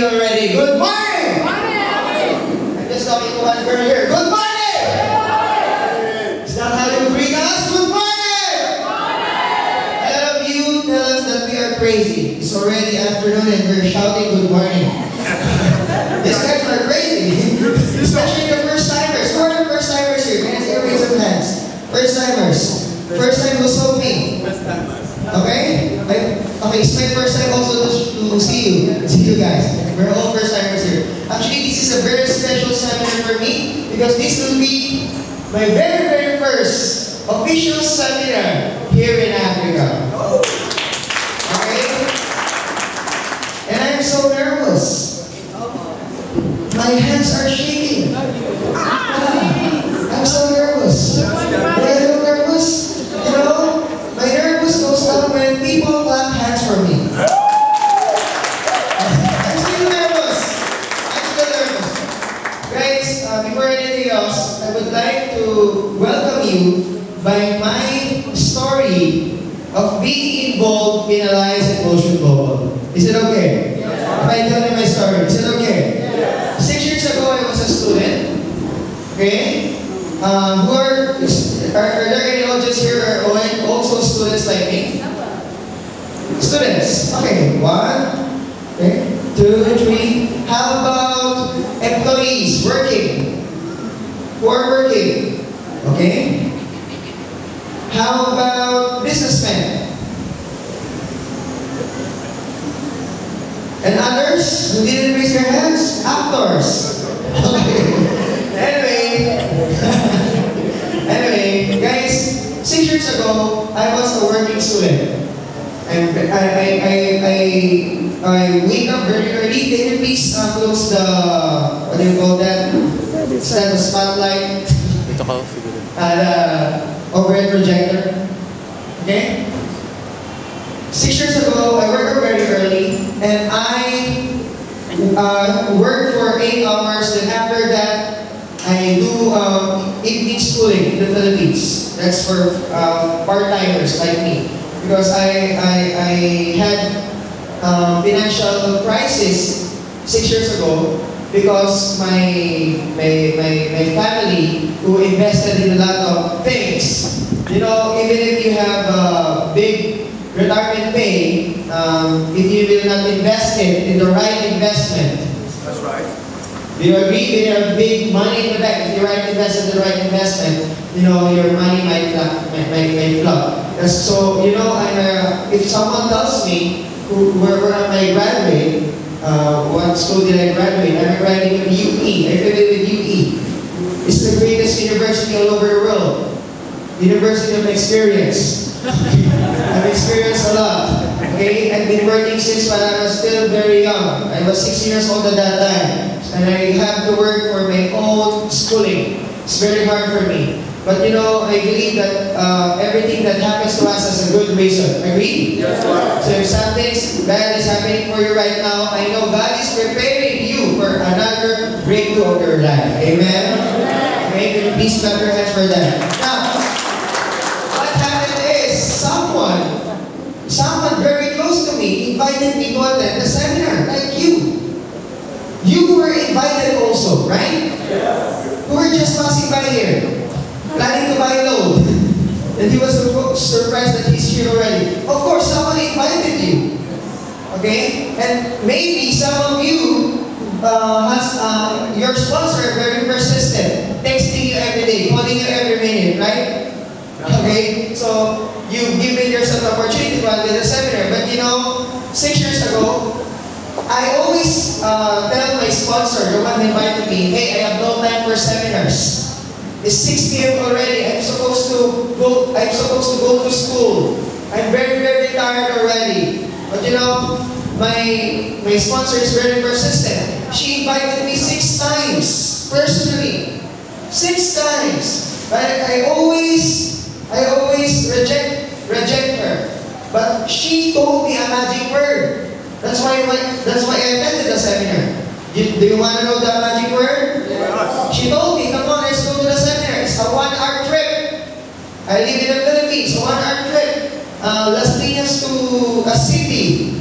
me already. Good morning! I'm just talking to one girl here. Good morning! Is that how you greet us? Good morning! A lot of you tell us that we are crazy. It's already afternoon and we're shouting good morning. These guys are crazy. Especially the first timers. Who are the first timers here? Can I see a raise of hands? First timers. First time was so me. Okay? Okay, it's my first time also to see you guys. We're all first timers here. Actually, this is a very special seminar for me because this will be my very first official seminar here in Africa. Okay? And I'm so nervous. My hands are shaking. I'm so nervous. Why am I nervous? You know, my nervous goes down when people clap hands for me. I'm still nervous. Guys, before anything else, I would like to welcome you by my story of being involved in Alliance and Motion Global. Is it okay? If I tell you my story, is it okay? 6 years ago, I was a student. Okay? Are there any audience here who are also students like me? Students. Okay, 1, okay, 2, 3. How about employees working? Who are working? Okay. How about businessmen? And others who didn't raise their hands? Actors. Okay. Anyway, guys, 6 years ago, I was a working student. And I wake up very early. Can you please close the, what do you call that? Stand the spotlight. The overhead projector. Okay? 6 years ago, I woke up very early, and I worked for 8 hours. Then after that, I do evening schooling in the Philippines. That's for part-timers like me. Because I had financial crisis 6 years ago because my family who invested in a lot of things. You know, even if you have a big retirement pay, if you will not invest it in the right investment. That's right. Do you agree? When you have big money in the bank, if you invest in the right investment, you know, your money might flop. So, you know, if someone tells me where am I graduate, what school did I graduate? I'm graduating with UE. I graduated with UE. It's the greatest university all over the world. University of experience. I've experienced a lot. Okay, I've been working since when I was still very young. I was 6 years old at that time. And I have to work for my own schooling. It's very hard for me. But you know, I believe that everything that happens to us has a good reason. Agree? Yes, so if something bad is happening for you right now, I know God is preparing you for another breakthrough of your life. Amen? Okay, please clap your hands for that. Now, what happened is someone very close to me invited me to attend the seminar, like you. You were invited also, right? Yes. Who were just passing by here, planning to buy a load. And he was surprised that he's here already. Of course, someone invited you. Okay? And maybe some of you your sponsor very persistent, texting you every day, calling you every minute, right? Okay? So, you've given yourself the opportunity to attend the seminar. But you know, 6 years ago, I always tell my sponsor, the one who invited me, hey, I have no time for seminars. It's 6 p.m. already. I'm supposed to go to school. I'm very tired already. But you know, my sponsor is very persistent. She invited me 6 times personally. 6 times. But I always reject her. But she told me a magic word. That's why I attended the seminar. Do you want to know the magic word? Yes. She told me, come on, let's go to the seminar. It's a 1-hour trip. I live in the Philippines, a 1-hour trip. Las Piñas to a city.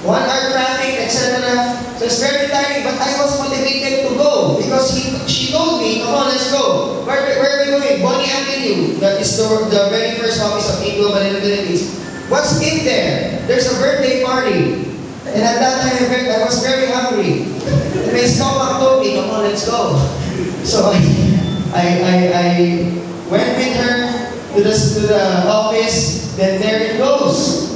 1-hour traffic, etc. So it's very tiring, but I was motivated to go because she told me, come on, let's go. Where are we going? Bonnie Avenue. That is the very first office of Eagle in the Philippines. What's in there? There's a birthday party. And at that time, I was very hungry. And my stomach told me, come on, let's go. So I went with her to the office, then there it goes.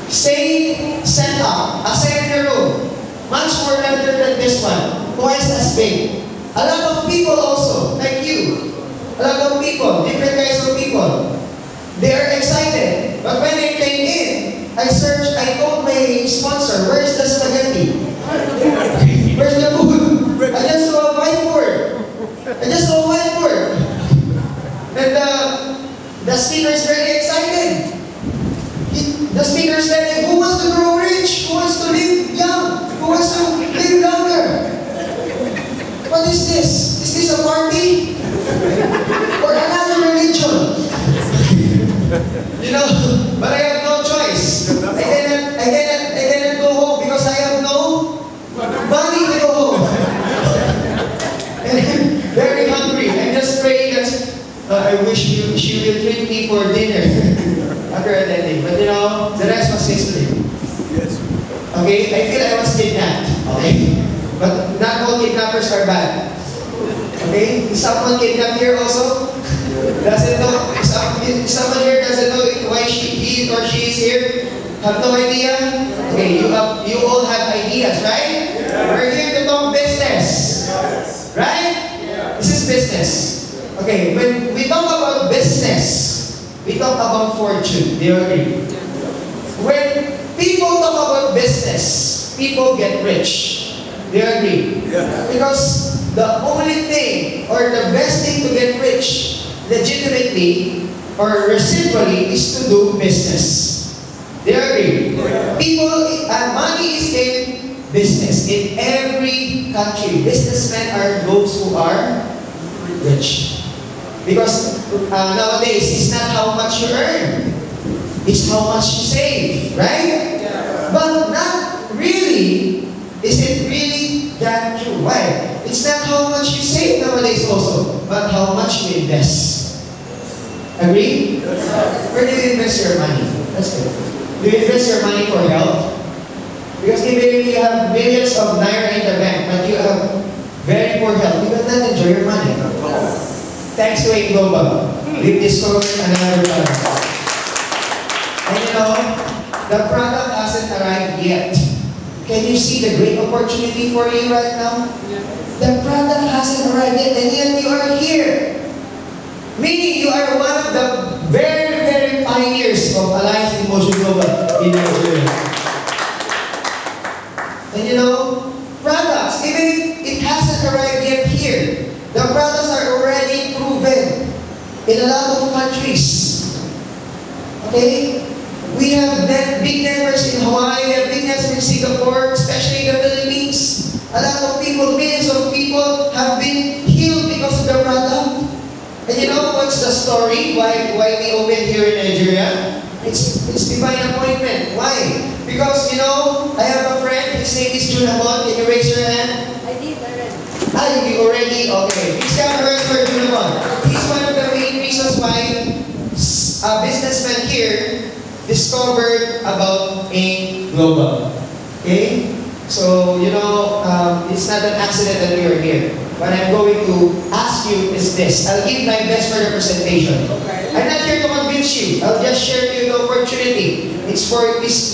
Stay set up, a second room, much more larger than this one, twice as big. A lot of people also, like you, a lot of people, different kinds of people, they are excited. But when they came in, I told my sponsor, where's the spaghetti? Where's the food? I just saw a whiteboard. And the speaker is very excited. The speaker is saying, who wants to grow rich? Who wants to live young? Who wants to live longer? What is this? Is this a party? Or another religion? You know, but I have no choice. I cannot go home because I have no money to go home. And I'm very hungry. I'm just praying that I wish she will treat me for dinner after attending. But you know, the rest was history. Yes. Okay? I feel I was kidnapped. Okay? But not all kidnappers are bad. Okay? Is someone kidnapped here also? Doesn't know? Someone here doesn't know why he or she is here? Have no idea? Okay, you all have ideas, right? Yeah. We're here to talk business. Yes. Right? Yeah. This is business. Okay, when we talk about business, we talk about fortune. Do you agree? When people talk about business, people get rich. Do you agree? Yeah. Because the only thing or the best thing to get rich legitimately or reciprocally is to do business. Do you agree? Yeah. People, money is in business. In every country, businessmen are those who are rich. Because nowadays, it's not how much you earn. It's how much you save, right? Yeah. But not really, is it really that true? Why? It's not how much you save nowadays also, but how much you invest. Agree? Yes. Where do you invest your money? That's good. Do you invest your money for health? Because even if you have millions of naira in the bank, but you have very poor health, you will not enjoy your money. Thanks to A Global, we've discovered another product. And you know, the product hasn't arrived yet. Can you see the great opportunity for you right now? The product hasn't arrived yet, and yet you are here. Meaning you are one of the very, very pioneers of Alliance in Motion Global in Nigeria. And you know, products, even if it hasn't arrived yet here, the products are already proven in a lot of countries. Okay? We have big networks in Hawaii, we have big networks in Singapore, especially in the Philippines. A lot of people, millions of people have been healed because of the product. And you know what's the story? Why we open here in Nigeria? It's divine appointment. Why? Because you know, I have a friend, his name is Junamon. Can you raise your hand? I did already. You already? Okay. Please come first for Junamon. He's one of the main reasons why a businessman here discovered about A Global. Okay? So, you know, it's not an accident that we are here. What I'm going to ask you is this. I'll give my best for the presentation. Okay. I'm not here to convince you. I'll just share to you the opportunity. It's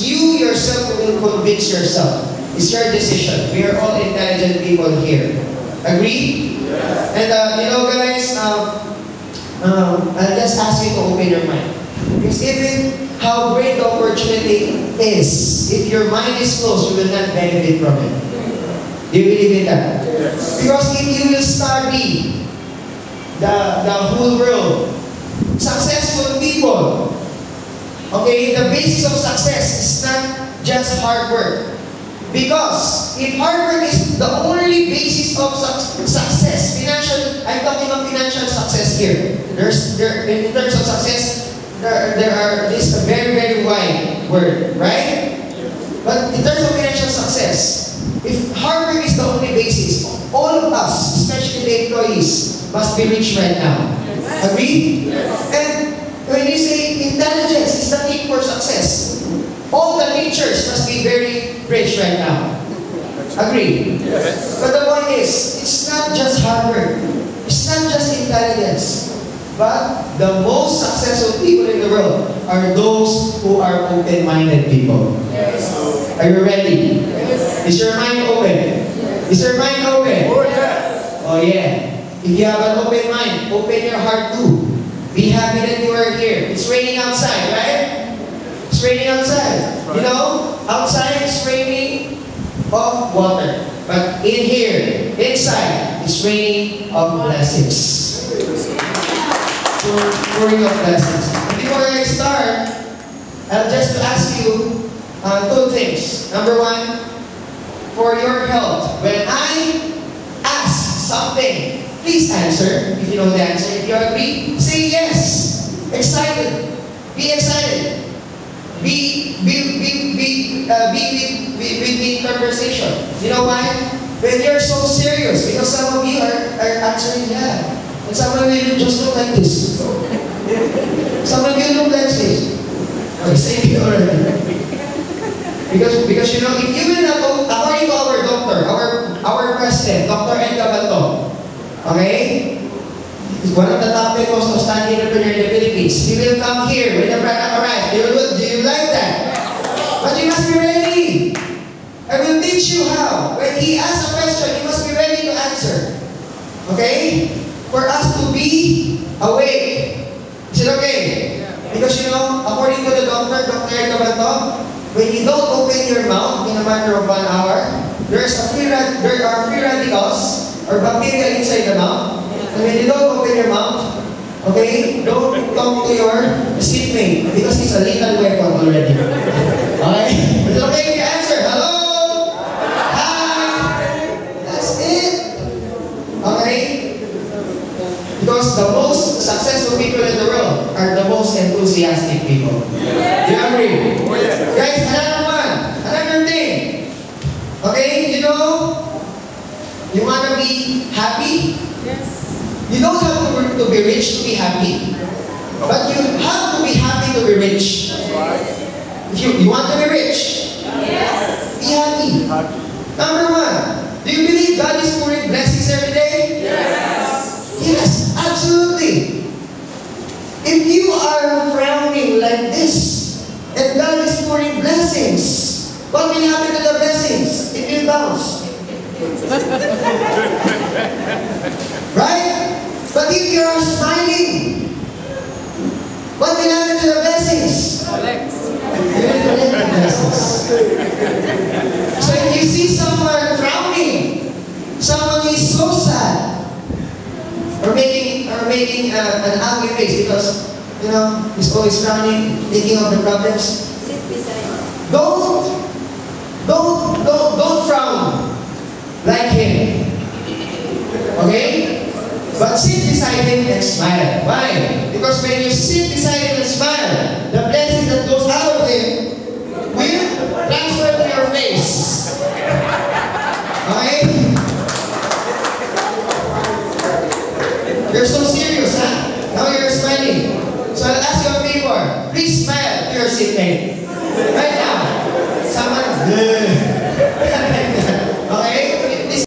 you yourself who will convince yourself. It's your decision. We are all intelligent people here. Agree? Yes. And you know guys, I'll just ask you to open your mind. Because even how great the opportunity is, if your mind is closed, you will not benefit from it. Do you believe in that? Yes. Because if you will study the whole world, successful people, okay, the basis of success is not just hard work. Because if hard work is the only basis of success, I'm talking about financial success here. In terms of success, this is a very, very wide word, right? But in terms of financial success, if hard work is the only basis, all of us, especially the employees, must be rich right now. Agree? And when you say intelligence is the key for success, all the teachers must be very rich right now. Agree? But the point is, it's not just hard work. It's not just intelligence. But the most successful people in the world are those who are open-minded people. Are you ready? Is your mind open? Is your mind open? Oh yeah. If you have an open mind, open your heart too. Be happy that you are here. It's raining outside, right? It's raining outside. You know, outside it's raining of water. But in here, inside, it's raining of blessings. Pouring of blessings. Before I start, I'll just ask you two things. Number one, for your health. When I ask something, please answer. If you know the answer, if you agree, say yes. Excited. Be excited. Be with the conversation. You know why? When you're so serious, because some of you are answering yeah. And some of you just look like this. Some of you look like this. Okay, same you already. Because you know, if you will not, according to our doctor, our president, Dr. Ed Gabalto, okay? He's one of the top most outstanding entrepreneurs in the Philippines. He will come here when the product arrives. Do you like that? But you must be ready. I will teach you how. When he asks a question, you must be ready to answer. Okay? For us to be awake. Is it okay? Because you know, according to the doctor, Dr. Gabalto, when you don't open your mouth in a matter of 1 hour, there are free radicals or bacteria inside the mouth. And when you don't open your mouth, okay, don't talk to your seatmate because it's a lethal weapon already. Okay? Is it okay if you answer? Hello? Hi? That's it. Okay? Because the most successful people in the world are the most enthusiastic people. Do you agree? Guys, another thing. Okay, you know, you want to be happy? Yes. You don't have to be rich to be happy. But you have to be happy to be rich. If you want to be rich, Yes. be happy. Number one, do you believe God is pouring blessings every day? Yes. Yes, absolutely. If you are frowning like this, and God is pouring blessings, what will happen to the blessings? It will bounce. Right? But if you are smiling, what will happen to the blessings? You will collect the blessings. So if you see someone frowning, someone is so sad, or making an ugly face because you know he's always frowning, thinking of the problems. Don't frown like him. Okay? But sit beside him and smile. Why? Because when you sit beside him and smile, the blessing that goes out of him will transfer to your face. Okay? You're so serious, huh? Now you're smiling. So I'll ask your neighbor, please smile to your seatmate.